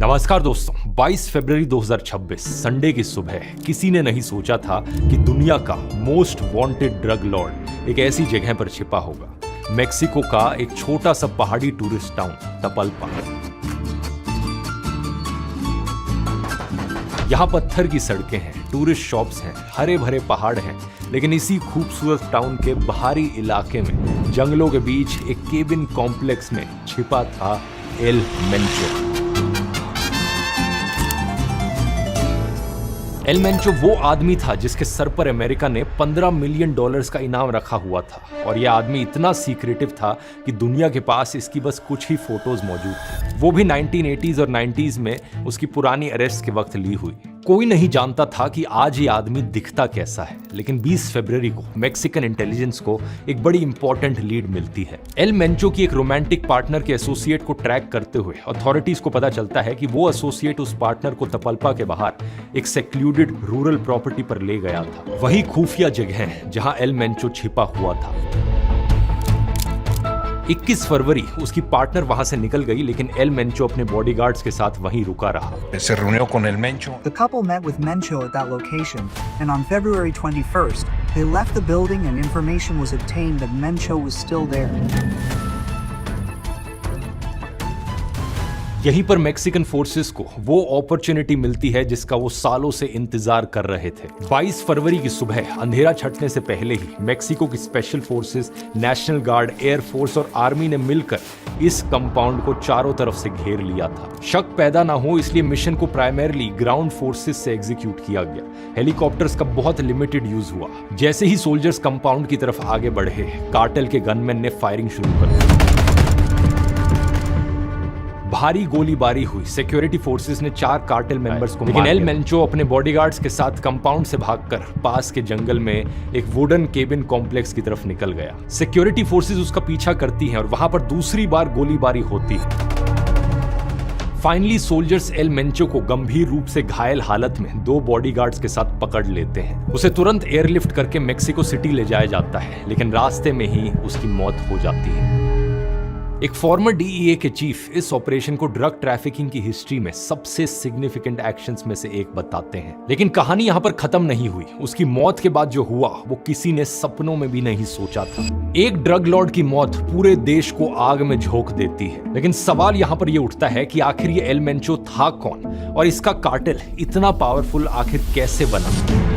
नमस्कार दोस्तों, 22 फरवरी 2026 संडे की सुबह किसी ने नहीं सोचा था कि दुनिया का मोस्ट वांटेड ड्रग लॉर्ड एक ऐसी जगह पर छिपा होगा। मेक्सिको का एक छोटा सा पहाड़ी टूरिस्ट टाउन तपल्पा। यहाँ पत्थर की सड़कें हैं, टूरिस्ट शॉप्स हैं, हरे भरे पहाड़ हैं, लेकिन इसी खूबसूरत टाउन के बाहरी इलाके में जंगलों के बीच एक केबिन कॉम्प्लेक्स में छिपा था एल मेंचो। एल मेंचो वो आदमी था जिसके सर पर अमेरिका ने $15 मिलियन का इनाम रखा हुआ था, और यह आदमी इतना सीक्रेटिव था कि दुनिया के पास इसकी बस कुछ ही फोटोज मौजूद थी, वो भी 1980s और 90s में उसकी पुरानी अरेस्ट के वक्त ली हुई। कोई नहीं जानता था कि आज ये आदमी दिखता कैसा है, लेकिन 20 फरवरी को मैक्सिकन इंटेलिजेंस को एक बड़ी इंपॉर्टेंट लीड मिलती है। एल मेंचो की एक रोमांटिक पार्टनर के एसोसिएट को ट्रैक करते हुए अथॉरिटीज को पता चलता है कि वो एसोसिएट उस पार्टनर को तपल्पा के बाहर एक सेक्लूडेड रूरल प्रॉपर्टी पर ले गया था। वही खुफिया जगह है जहां एल मेंचो छिपा हुआ था। 21 फरवरी उसकी पार्टनर वहां से निकल गई, लेकिन एल मेंचो अपने बॉडीगार्ड्स के साथ वहीं रुका रहा। Se reunió con el Mencho. The couple met with Mencho at that location, and on February 21st, they left the building and information was obtained that Mencho was still there. यहीं पर Mexican forces को वो opportunity मिलती है जिसका वो सालों से इंतजार कर रहे थे। 22 फरवरी की सुबह अंधेरा छटने से पहले ही मैक्सिको की special forces, national guard, air force और आर्मी ने मिलकर इस कंपाउंड को चारों तरफ से घेर लिया था। शक पैदा ना हो इसलिए मिशन को प्राइमरली ग्राउंड फोर्सेस से एग्जीक्यूट किया गया। हेलीकॉप्टर्स का बहुत लिमिटेड यूज हुआ। जैसे ही सोल्जर्स कंपाउंड की तरफ आगे बढ़े, कार्टेल के गनमैन ने फायरिंग शुरू कर दी। भारी गोलीबारी हुई। सिक्योरिटी फोर्सेस ने 4 कार्टेल मेंबर्स को, लेकिन एल मेंचो अपने बॉडीगार्ड्स के साथ कंपाउंड से भागकर पास के जंगल में एक वुडन केबिन कॉम्प्लेक्स की तरफ निकल गया। सिक्योरिटी फोर्सेस उसका पीछा करती हैं और वहां पर दूसरी बार गोलीबारी होती है। फाइनली सोल्जर्स एल मेंचो को गंभीर रूप से घायल हालत में 2 बॉडीगार्ड्स के साथ पकड़ लेते हैं। उसे तुरंत एयरलिफ्ट करके मेक्सिको सिटी ले जाया जाता है, लेकिन रास्ते में ही उसकी मौत हो जाती है। एक फॉर्मर डीईए के चीफ इस ऑपरेशन को ड्रग ट्रैफिकिंग की हिस्ट्री में सबसे सिग्निफिकेंट एक्शंस में से एक बताते हैं। लेकिन कहानी यहां पर खत्म नहीं हुई। उसकी मौत के बाद जो हुआ वो किसी ने सपनों में भी नहीं सोचा था। एक ड्रग लॉर्ड की मौत पूरे देश को आग में झोंक देती है, लेकिन सवाल यहां पर यह उठता है कि आखिर ये एल मेंचो था कौन और इसका कार्टेल इतना पावरफुल आखिर कैसे बना।